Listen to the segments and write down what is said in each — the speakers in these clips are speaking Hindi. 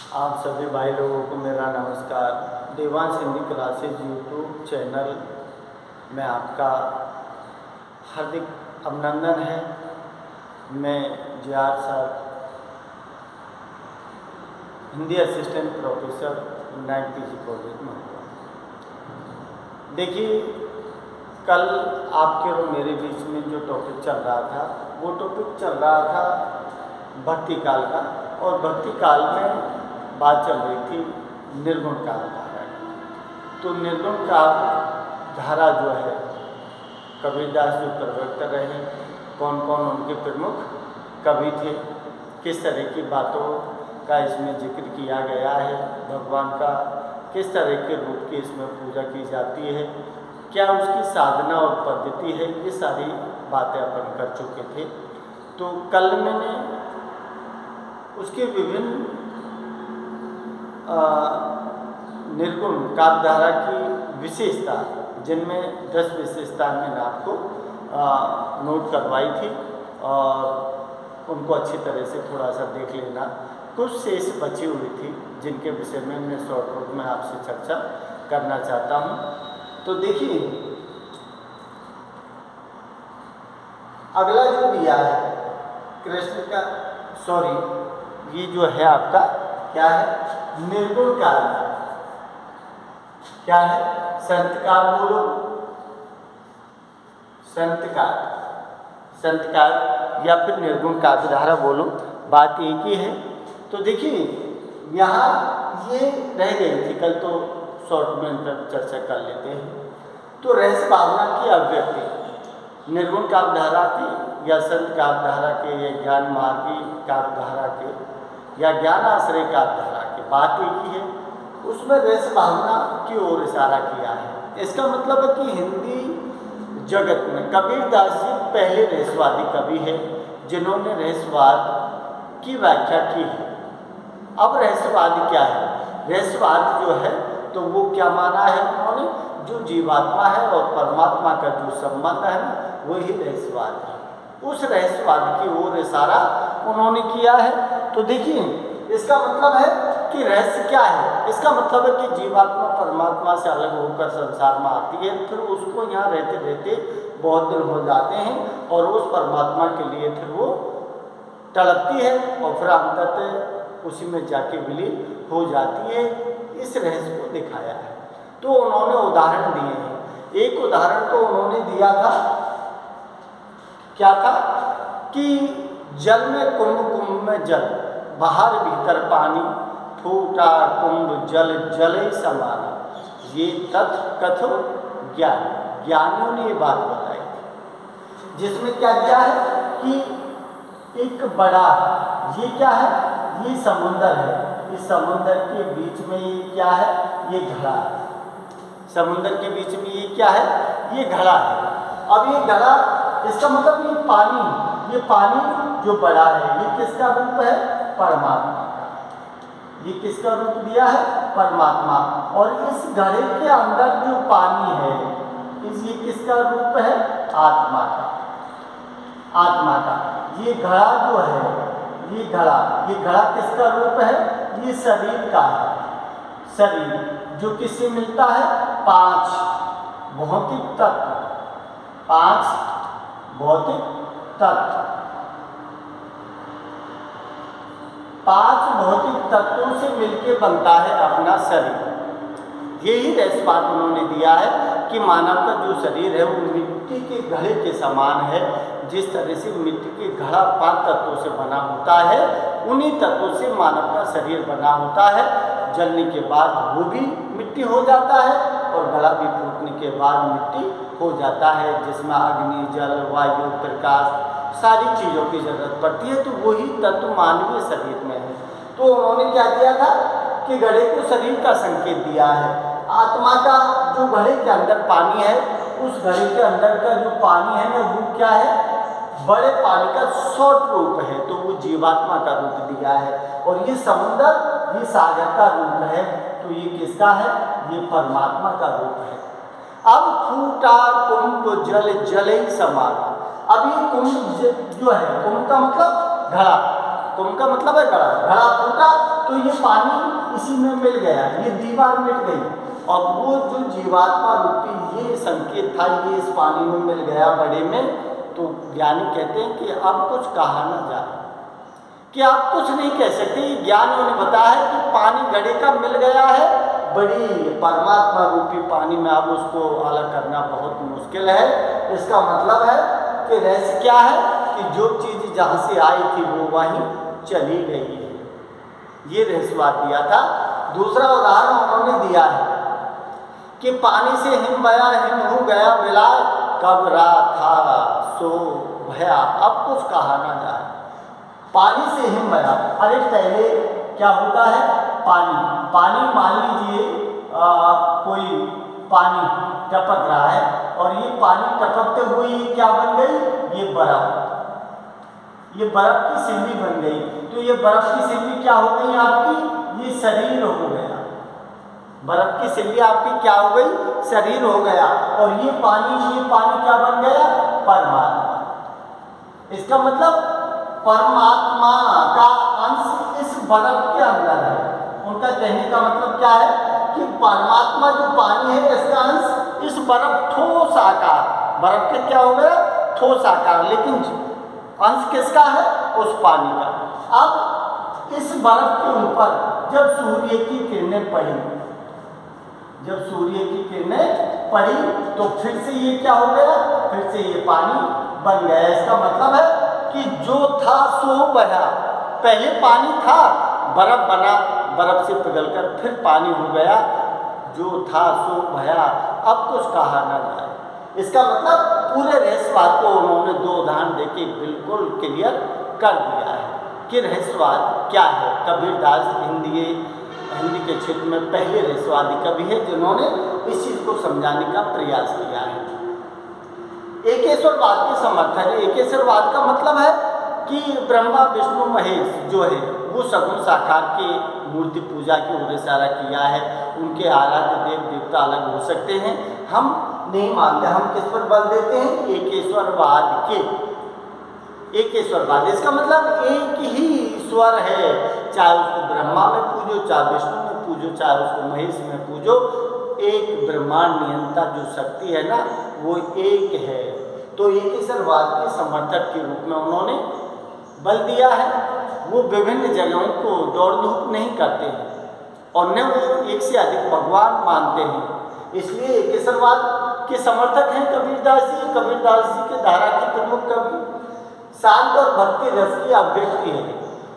आप सभी भाई लोगों को मेरा नमस्कार। Devansh Hindi classes YouTube channel में आपका हार्दिक अभिनंदन है। मैं JR. Sir, Hindi assistant professor night PG college में हूँ। देखिए, कल आपके और मेरे बीच में जो टॉपिक चल रहा था वो टॉपिक चल रहा था भक्ति काल का, और भक्ति काल में बात चल रही थी निर्गुण काल धारा की। तो निर्गुण काल धारा जो है, कबीरदास जो प्रवर्तक रहे, कौन कौन उनके प्रमुख कवि थे, किस तरह की बातों का इसमें जिक्र किया गया है, भगवान का किस तरह के रूप की इसमें पूजा की जाती है, क्या उसकी साधना और पद्धति है, ये सारी बातें अपन कर चुके थे। तो कल मैंने उसके विभिन्न निर्गुण काव्यधारा की विशेषता, जिनमें 10 विशेषताएं मैंने आपको नोट करवाई थी, और उनको अच्छी तरह से थोड़ा सा देख लेना। कुछ शेष बची हुई थी जिनके विषय में मैं शॉर्टकट में आपसे चर्चा करना चाहता हूँ। तो देखिए, अगला जो दिया है कृष्ण का, ये जो है आपका क्या है, निर्गुण काल। क्या है? संत काल बोलो, संत काल या फिर निर्गुण काव्यधारा बोलो, बात एक ही है। तो देखिए, यहाँ ये रह गई थी, कल तो शॉर्ट में पर चर्चा कर लेते हैं। तो रहस्य भावना की अभिव्यक्ति निर्गुण काव्यधारा की या संत काव्यधारा के या ज्ञान मार्गी काव्यधारा के या ज्ञान आश्रय काव्यधारा की बात एक ही है। उसमें रहस्य भावना की ओर इशारा किया है। इसका मतलब है कि हिंदी जगत में कबीरदास जी पहले रहस्यवादी कवि हैं जिन्होंने रहस्यवाद की व्याख्या की है। अब रहस्यवाद क्या है? रहस्यवाद जो है तो वो क्या माना है उन्होंने, जो जीवात्मा है और परमात्मा का जो संबंध है ना, वही रहस्यवाद है। उस रहस्यवाद की ओर इशारा उन्होंने किया है। तो देखिए, इसका मतलब है कि रहस्य क्या है? इसका मतलब है कि जीवात्मा परमात्मा से अलग होकर संसार में आती है, फिर उसको यहाँ रहते रहते बहुत दिन हो जाते हैं और उस परमात्मा के लिए फिर वो तड़पती है और फिर अंततः उसी में जाके विलीन हो जाती है। इस रहस्य को दिखाया है। तो उन्होंने उदाहरण दिए हैं। एक उदाहरण तो उन्होंने दिया था, क्या था कि जल में कुंभ में जल, बाहर भीतर पानी, फूटा कुंभ जल जले समाना, ये तत् कथो ज्ञान। ज्ञानियों ने ये बात बताई थी, जिसमें क्या दिया है कि एक बड़ा, ये क्या है, ये समुंदर है, इस समुंदर के बीच में ये क्या है, ये घड़ा है। समुंदर के बीच में ये क्या है, ये घड़ा है। अब ये घड़ा, इसका मतलब ये पानी जो बड़ा है, ये किसका रूप है? परमात्मा का। ये किसका रूप दिया है? परमात्मा। और इस घड़े के अंदर जो पानी है, ये किसका रूप है? आत्मा का। आत्मा का ये घड़ा जो है, ये घड़ा किसका रूप है? ये शरीर का है। शरीर जो किससे मिलता है? 5 भौतिक तत्व, 5 भौतिक तत्व, 5 भौतिक तत्वों से मिलके बनता है अपना शरीर। यही रहस्यवाद उन्होंने दिया है कि मानव का जो शरीर है वो मिट्टी के घड़े के समान है। जिस तरह से मिट्टी के घड़ा 5 तत्वों से बना होता है, उन्हीं तत्वों से मानव का शरीर बना होता है। जलने के बाद वो भी मिट्टी हो जाता है और घड़ा भी फूटने के बाद मिट्टी हो जाता है, जिसमें अग्नि, जल, वायु, प्रकाश सारी चीज़ों की जरूरत पड़ती है। तो वही तत्व मानवीय शरीर में है। तो उन्होंने क्या दिया था कि घड़े को शरीर का संकेत दिया है। आत्मा का जो घड़े के अंदर पानी है, उस घड़े के अंदर का जो पानी है ना, वो क्या है? बड़े पानी का शॉर्ट रूप है, तो वो जीवात्मा का रूप दिया है। और ये समुद्र, ये सागर का रूप है, तो ये किसका है? ये परमात्मा का रूप है। अब फूटा कुंभ जल जले समाना। अब ये कुंभ जो है, कुंभ का मतलब घड़ा, कुंभ का मतलब है घड़ा। घड़ा फूटा तो ये पानी इसी में मिल गया, ये दीवार मिट गई, और वो जो जीवात्मा रूपी ये संकेत था, ये इस पानी में मिल गया बड़े में। तो ज्ञानी कहते हैं कि अब कुछ कहा ना जाए, कि आप कुछ नहीं कह सकते। ज्ञान उन्हें बताया है कि पानी घड़े का मिल गया है, बड़ी परमात्मा रूपी पानी में, अब उसको अलग करना बहुत मुश्किल है। इसका मतलब है कि रहस्य क्या है कि जो चीज़ जहाँ से आई थी वो वहीं चली गई है। ये रहस्यवाद दिया था। दूसरा उदाहरण उन्होंने दिया है कि पानी से हिम बया हिम हो गया मिलाए, कब था सो भया, अब कुछ कहा ना जाए। पानी से हिम बया, अरे पहले क्या होता है, पानी मान लीजिए कोई पानी टपक रहा है, और ये पानी टपकते हुए ये क्या बन गई, ये बर्फ, ये बर्फ की सिल्ली बन गई। तो ये बर्फ की सिल्ली क्या हो गई आपकी, ये शरीर हो गया। बर्फ की सिल्ली आपकी क्या हो गई, शरीर हो गया। और ये पानी क्या बन गया, परमात्मा। इसका मतलब परमात्मा का अंश इस बर्फ के अंदर है। उनका कहने का मतलब क्या है कि परमात्मा जो पानी है इसका अंश इस बर्फ ठोस आकार, बर्फ के क्या हो गया, ठोस आकार, लेकिन अंश किसका है, उस पानी का। अब इस बर्फ के ऊपर जब सूर्य की किरणें पड़ी, जब सूर्य की किरणें पड़ी तो फिर से ये क्या हो गया, फिर से ये पानी बन गया। इसका मतलब है कि जो था सो बहा, पहले पानी था, बर्फ बना, बर्फ से पिघलकर फिर पानी हो गया, जो था सो बहा, अब कुछ कहा ना जाए। इसका मतलब पूरे रहस्यवाद को उन्होंने दो उदाहरण देके बिल्कुल क्लियर कर दिया है कि रहस्यवाद क्या है। कबीरदास हिंदी के क्षेत्र में पहले रहस्यवादी कवि है जिन्होंने इस चीज़ को समझाने का प्रयास किया है। एकेश्वरवाद के समर्थक है। एकेश्वरवाद का मतलब है कि ब्रह्मा विष्णु महेश जो है वो सगुण साकार के मूर्ति पूजा की ओर इशारा किया है। उनके आराध्य देव देवता अलग हो सकते हैं, हम नहीं मानते। हम किस पर बल देते हैं, एकेश्वरवाद के। एकेश्वरवाद इसका मतलब एक ही ईश्वर है, चाहे उसको ब्रह्मा में पूजो, चाहे विष्णु में पूजो, चाहे उसको महेश में पूजो, एक ब्रह्मांड नियंता जो शक्ति है ना वो एक है। तो एकेश्वरवाद के समर्थक के रूप में उन्होंने बल दिया है। वो विभिन्न जगहों को दौड़ धूप नहीं करते हैं और न वो एक से अधिक भगवान मानते हैं। इसलिए एकेश्वरवाद के समर्थक हैं कबीरदास जी। कबीरदास जी के धारा के प्रमुख कवि शांत और भक्ति रस की अभिव्यक्ति है,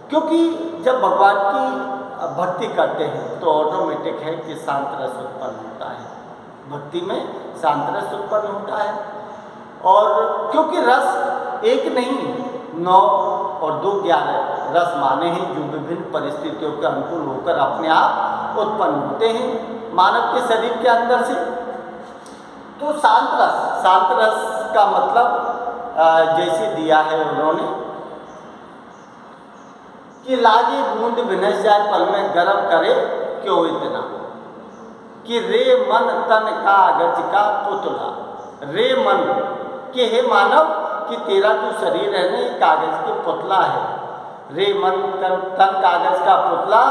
क्योंकि जब भगवान की भक्ति करते हैं तो ऑटोमेटिक है कि शांत रस उत्पन्न होता है। भक्ति में शांत रस उत्पन्न होता है, और क्योंकि रस एक नहीं 9 और 2 11 रस माने हैं जो विभिन्न परिस्थितियों के अनुकूल होकर अपने आप उत्पन्न होते हैं मानव के शरीर के अंदर से। तो शांत रस का मतलब जैसे दिया है उन्होंने कि लागे बूंद विनस जाए पल में गर्म करे क्यों इतना, कि रे मन तन कागज का पुतला। रे मन कि हे मानव कि तेरा जो शरीर है ना ये कागज के पुतला है। रे मन तन कागज का पुतला,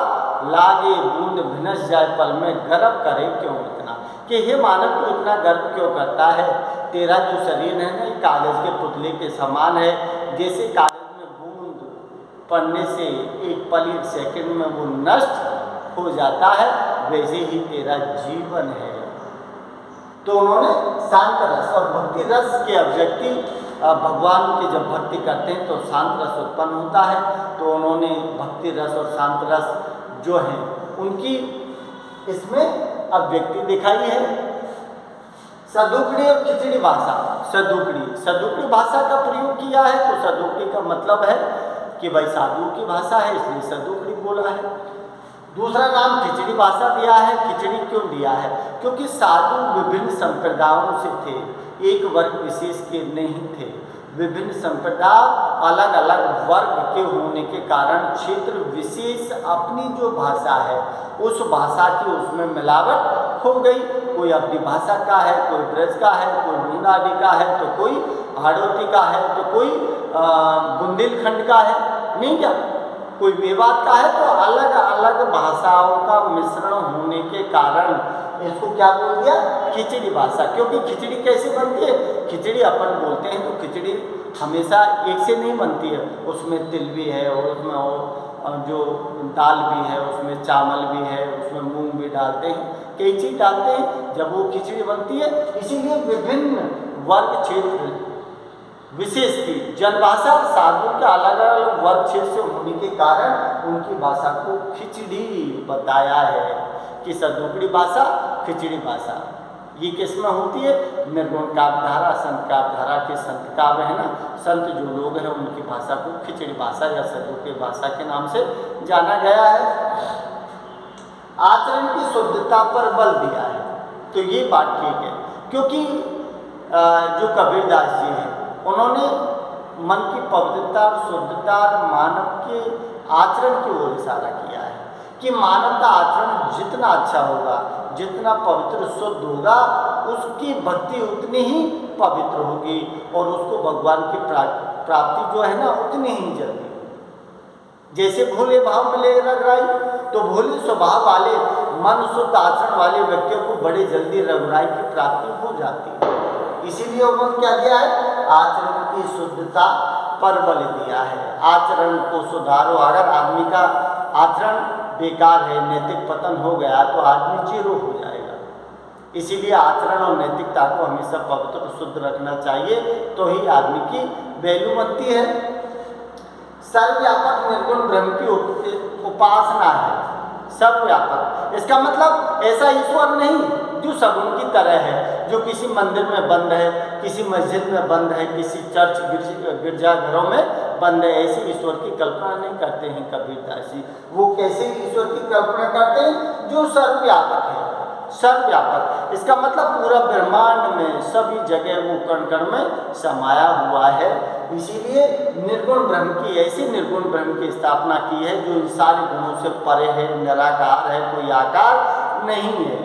लागे बूंद भिनस जाए पल में गर्व करे क्यों इतना, कि हे मानव तू इतना गर्व क्यों करता है। तेरा जो शरीर है ना ये कागज के पुतले के समान है। जैसे कागज में बूंद पड़ने से एक पल एक सेकंड में वो नष्ट हो जाता है, वैसे ही तेरा जीवन है। तो उन्होंने शांत रस और भक्ति रस के अभिव्यक्ति, भगवान की जब भक्ति करते हैं तो शांत रस उत्पन्न होता है। तो उन्होंने भक्ति रस और शांत रस जो है उनकी इसमें अभिव्यक्ति दिखाई है। सदुकड़ी और खिचड़ी भाषा। सदुकड़ी भाषा का प्रयोग किया है। तो सदुकड़ी का मतलब है कि भाई साधु की भाषा है, इसलिए सदुकड़ी बोला है। दूसरा नाम खिचड़ी भाषा दिया है। खिचड़ी क्यों दिया है, क्योंकि साधु विभिन्न संप्रदायों से थे, एक वर्ग विशेष के नहीं थे। विभिन्न संप्रदाय अलग अलग वर्ग के होने के कारण क्षेत्र विशेष अपनी जो भाषा है उस भाषा की उसमें मिलावट हो गई। कोई अपनी भाषा का है, कोई ब्रज का है, कोई ढूंढाडी का है, तो कोई हाड़ौती का है, तो कोई बुंदेलखंड का है, नहीं क्या। कोई मेवात का है तो अलग अलग भाषाओं का मिश्रण होने के कारण इसको क्या बोल दिया, खिचड़ी भाषा। क्योंकि खिचड़ी कैसे बनती है, खिचड़ी अपन बोलते हैं तो खिचड़ी हमेशा एक से नहीं बनती है, उसमें तिल भी है और उसमें और जो दाल भी है, उसमें चावल भी है, उसमें मूंग भी डालते हैं, कई चीज़ डालते हैं जब वो खिचड़ी बनती है। इसीलिए विभिन्न वर्ग क्षेत्र विशेष की जनभाषा और साधु के अलग अलग वर्ग क्षेत्र से होने के कारण उनकी भाषा को खिचड़ी बताया है कि सदुकड़ी भाषा, खिचड़ी भाषा। ये किसमें होती है, निर्गुण काव्यधारा, संत काव्यधारा के संत काव्य है ना, संत जो लोग हैं उनकी भाषा को खिचड़ी भाषा या सदुकड़ी भाषा के नाम से जाना गया है। आचरण की शुद्धता पर बल दिया है, तो ये बात ठीक है, क्योंकि जो कबीरदास जी हैं उन्होंने मन की पवित्रता और शुद्धता और मानव के आचरण की ओर इशारा किया है कि मानव का आचरण जितना अच्छा होगा, जितना पवित्र शुद्ध होगा, उसकी भक्ति उतनी ही पवित्र होगी और उसको भगवान की प्राप्ति जो है ना उतनी ही जल्दी। जैसे भोले भाव में ले रघुराई, तो भोले स्वभाव वाले मन शुद्ध आचरण वाले व्यक्तियों को बड़े जल्दी रघुराई की प्राप्ति हो जाती है। इसीलिए उन्होंने क्या दिया है, आचरण की शुद्धता पर बल दिया है। आचरण को सुधारो, अगर आदमी का आचरण बेकार है, नैतिक पतन हो गया तो आदमी जीरो हो जाएगा। इसीलिए आचरण और नैतिकता को हमेशा पवित्र और शुद्ध रखना चाहिए, तो ही आदमी की वैल्यू बनती है। सर्वव्यापक निर्गुण ब्रह्म की उपासना है। सर्वव्यापक इसका मतलब ऐसा ईश्वर नहीं जो सगुन की तरह है, जो किसी मंदिर में बंद है, किसी मस्जिद में बंद है, किसी चर्च गिरजाघरों में बंद है। ऐसे ईश्वर की कल्पना नहीं करते हैं कबीरदास जी। वो कैसे ईश्वर की कल्पना करते हैं, जो सर्वव्यापक है। सर्वव्यापक इसका मतलब पूरा ब्रह्मांड में सभी जगह वो कण कण में समाया हुआ है। इसीलिए निर्गुण ब्रह्म की, ऐसे निर्गुण ब्रह्म की स्थापना की है जो इन सारे गुणों से परे है, निराकार है, कोई आकार नहीं है।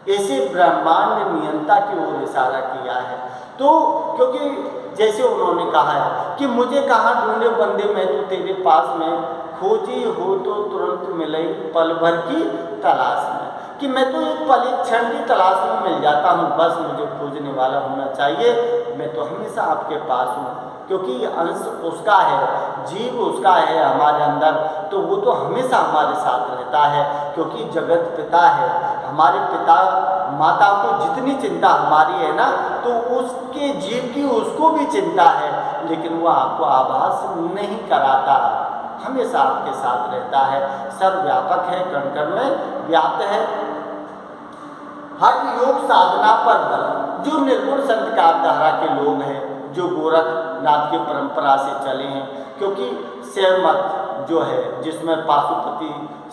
ऐसे ब्रह्मांड नियंता की ओर इशारा किया है। तो क्योंकि जैसे उन्होंने कहा है कि मुझे कहाँ ढूंढे बंदे, मैं तो तेरे पास में, खोजी हो तो तुरंत मिले पल भर की तलाश में, कि मैं तो एक पल एक क्षण की तलाश में मिल जाता हूँ, बस मुझे खोजने वाला होना चाहिए। मैं तो हमेशा आपके पास हूँ, क्योंकि अंश उसका है, जीव उसका है हमारे अंदर, तो वो तो हमेशा हमारे साथ रहता है। क्योंकि जगत पिता है, हमारे पिता माता को जितनी चिंता हमारी है ना, तो उसके जीव की उसको भी चिंता है, लेकिन वो आपको आभास नहीं कराता, हमेशा आपके साथ रहता है। सर्वव्यापक है, कण कण में व्याप्त है। हर योग साधना पर बल, जो निर्गुण संत काव्यधारा के लोग हैं, जो गोरखनाथ की परंपरा से चले हैं, क्योंकि शैव मत जो है जिसमें पाशुपति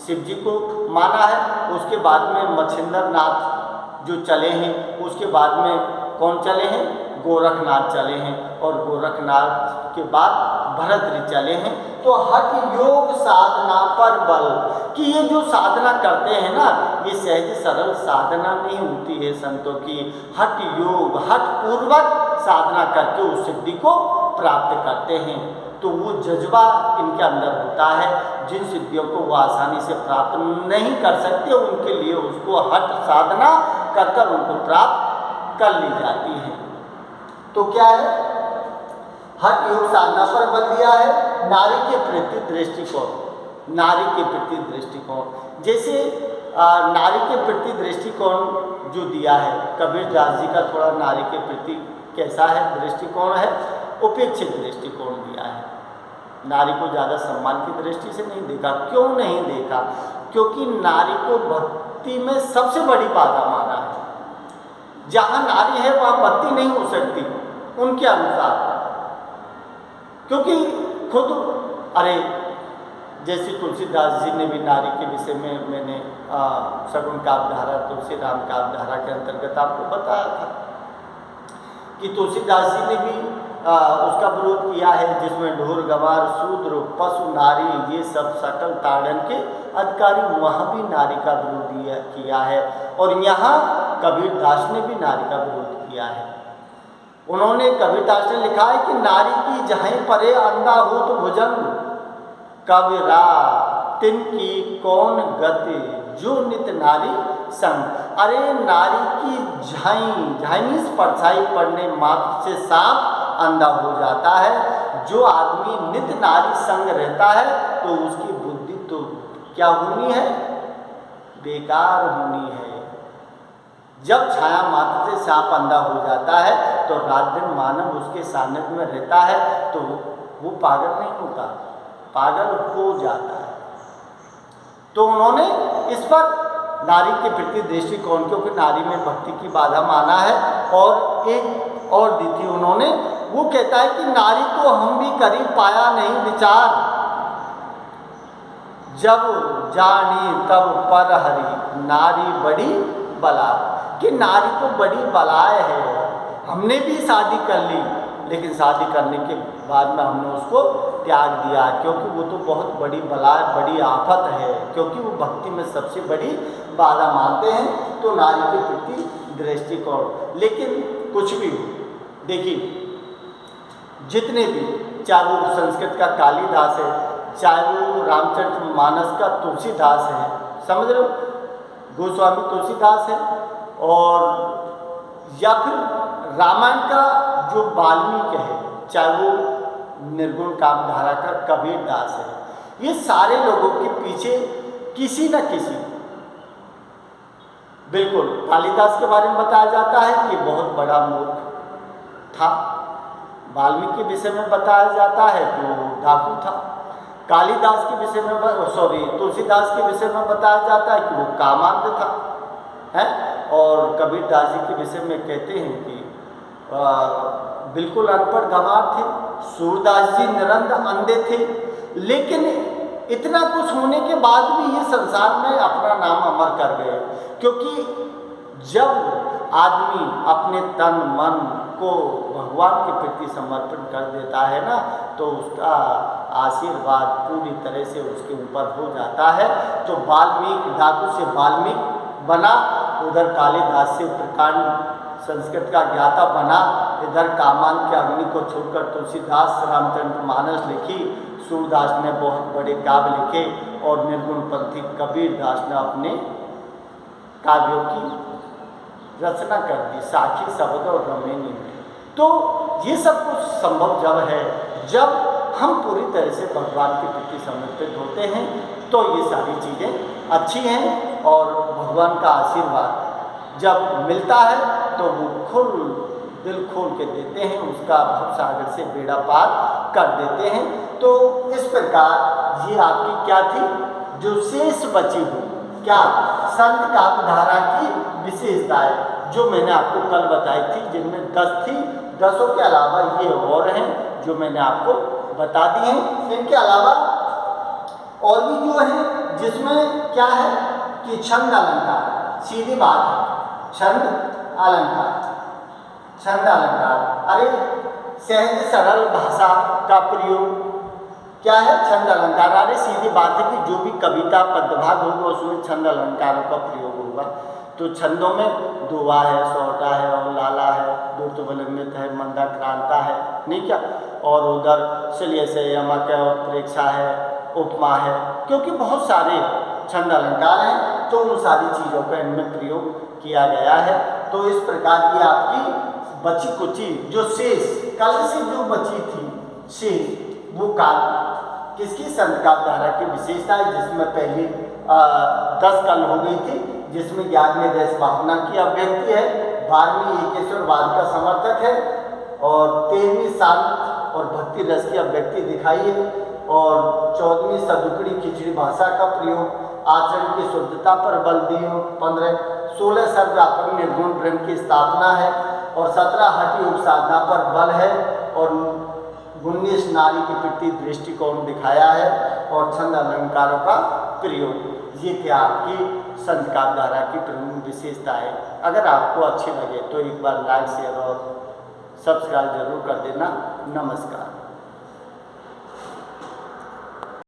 शिव जी को माना है, उसके बाद में मच्छिंद्र नाथ जो चले हैं, उसके बाद में कौन चले हैं, गोरखनाथ चले हैं, और गोरखनाथ के बाद भरतरी चले हैं। तो हठ योग साधना पर बल, कि ये जो साधना करते हैं ना, ये सहज सरल साधना नहीं होती है संतों की। हठ योग, हठ पूर्वक साधना करके उस सिद्धि को प्राप्त करते हैं। तो वो जज्बा इनके अंदर होता है, जिन सिद्धियों को वो आसानी से प्राप्त नहीं कर सकते, उनके लिए उसको हठ साधना कर कर उनको प्राप्त कर ली जाती है। तो क्या है, हठ योग साधना पर बल दिया है। नारी के प्रति दृष्टिकोण, नारी के प्रति दृष्टिकोण, जैसे नारी के प्रति दृष्टिकोण जो दिया है कबीरदास जी का, थोड़ा नारी के प्रति कैसा है दृष्टिकोण है, उपेक्षित दृष्टिकोण दिया है। नारी को ज़्यादा सम्मान की दृष्टि से नहीं देखा। क्यों नहीं देखा, क्योंकि नारी को भक्ति में सबसे बड़ी बाधा माना है। जहाँ नारी है वहाँ भक्ति नहीं हो सकती उनके अनुसार, क्योंकि खुद अरे जैसे तुलसीदास जी ने भी नारी के विषय में मैंने सगुन काव्यधारा, तुलसी राम काव्यधारा के अंतर्गत आपको बताया था कि तुलसीदास जी ने भी उसका विरोध किया है, जिसमें ढोर गंवार शूद्र पशु नारी ये सब सकल ताड़न के अधिकारी, वहाँ भी नारी का विरोध किया है। और यहाँ कबीरदास ने भी नारी का विरोध किया है। उन्होंने, कबीरदास ने लिखा है कि नारी की जहाँ परे अंधा हो तो भुजंग, कबीरा तिनकी कौन गति जो नित नारी संग। अरे नारी की झाई परछाई पड़ने मात्र से सांप अंधा हो जाता है। जो आदमी नित नारी संग रहता है तो उसकी बुद्धि तो क्या होनी है, बेकार होनी है। जब छाया मात्र से सांप अंधा हो जाता है तो रात दिन मानव उसके सानिध्य में रहता है तो वो पागल नहीं होता, पागल हो जाता है। तो उन्होंने इस पर नारी के प्रति दृष्टिकोण, क्योंकि नारी में भक्ति की बाधा माना है। और एक और दी थी उन्होंने, वो कहता है कि नारी को हम भी करीब पाया नहीं विचार, जब जानी तब पर हरी नारी बड़ी बला। कि नारी तो बड़ी बलाय है, हमने भी शादी कर ली लेकिन शादी करने के बाद में हमने उसको त्याग दिया, क्योंकि वो तो बहुत बड़ी बलाय, बड़ी आफत है, क्योंकि वो भक्ति में सबसे बड़ी बाधा मानते हैं। तो नारी के प्रति दृष्टिकोण, लेकिन कुछ भी हो, देखिए जितने भी, चाहे वो संस्कृत का कालिदास है, चाहे वो रामचरितमानस का तुलसीदास है, समझ रहे हो, गोस्वामी तुलसीदास है, और या फिर रामायण का जो वाल्मीकि है, चाहे वो निर्गुण कामधारा का कबीर दास है, ये सारे लोगों के पीछे किसी न किसी, बिल्कुल कालिदास के बारे में बताया जाता है कि बहुत बड़ा मूर्ख था, वाल्मीकि के विषय में बताया जाता है कि वो डाकू था, कालिदास के विषय में तुलसीदास के विषय में बताया जाता है कि वो कामांध था, है। और कबीरदास जी के विषय में कहते हैं कि बिल्कुल अनपढ़ गंवार थे, सूरदास जी निरंद अंधे थे, लेकिन इतना कुछ होने के बाद भी ये संसार में अपना नाम अमर कर गए। क्योंकि जब आदमी अपने तन मन को भगवान के प्रति समर्पण कर देता है ना, तो उसका आशीर्वाद पूरी तरह से उसके ऊपर हो जाता है। तो वाल्मीकि, डाकू से वाल्मीकि बना, उधर कालिदास से प्रकांड संस्कृत का ज्ञाता बना, इधर कामान के अग्नि को छोड़कर तुलसीदास रामचरितमानस लिखी, सूरदास ने बहुत बड़े काव्य लिखे, और निर्गुणपंथी कबीरदास ने अपने काव्यों की रचना कर दी साखी शब्द और रमेनी में। तो ये सब कुछ संभव जब है, जब हम पूरी तरह से भगवान के प्रति समर्पित होते हैं, तो ये सारी चीज़ें अच्छी हैं। और भगवान का आशीर्वाद जब मिलता है तो वो दिल खोल के देते हैं, उसका भवसागर से बेड़ा पार कर देते हैं। तो इस प्रकार ये आपकी क्या थी, जो शेष बची हो, क्या संत काव्यधारा की विशेषताएं जो मैंने आपको कल बताई थी, जिनमें 10 थी, 10 के अलावा ये और हैं जो मैंने आपको बता दी हैं। इनके अलावा और भी जो है, जिसमें क्या है कि छंद अलंकार, सीधी बात है, छंद अलंकार, अरे सहज सरल भाषा का प्रयोग क्या है, छंद अलंकार। अरे सीधी बात है कि जो भी कविता पद्यभाग होगा उसमें छंद अलंकारों का प्रयोग होगा। तो छंदों में दुआ है, सौटा है, और लाला है, दूर्तुवलंबित है, मंदाक्रांता है, नहीं क्या, और उधर चलिए से यमक है, और प्रेक्षा है, उपमा है, क्योंकि बहुत सारे छंद अलंकार हैं। तो उन सारी चीज़ों का इनमें प्रयोग किया गया है। तो इस प्रकार की आपकी बची कुची जो शेष कल से जो बची थी शेष, वो काल किसकी, संत काव्यधारा की विशेषता है, जिसमें पहली 10 कल हो गई थी, जिसमें 11वीं रस भावना की अभिव्यक्ति है, 12वीं एकेश्वरवाद का समर्थक है, और 13वीं शांत और भक्ति रस की अभिव्यक्ति दिखाई है, और 14वीं सदुकड़ी खिचड़ी भाषा का प्रयोग, आचरण की शुद्धता पर बल दियो, 16 सर्वव्यापक निर्गुण ब्रह्म की स्थापना है, और 17 हठी उपसाधना पर बल है, और 19 नारी के प्रति दृष्टिकोण दिखाया है, और छंद अलंकारों का प्रयोग। ये थे आपकी संत काव्यधारा की प्रमुख विशेषताएं। अगर आपको अच्छे लगे तो एक बार लाइक, शेयर और सब्सक्राइब जरूर कर देना। नमस्कार।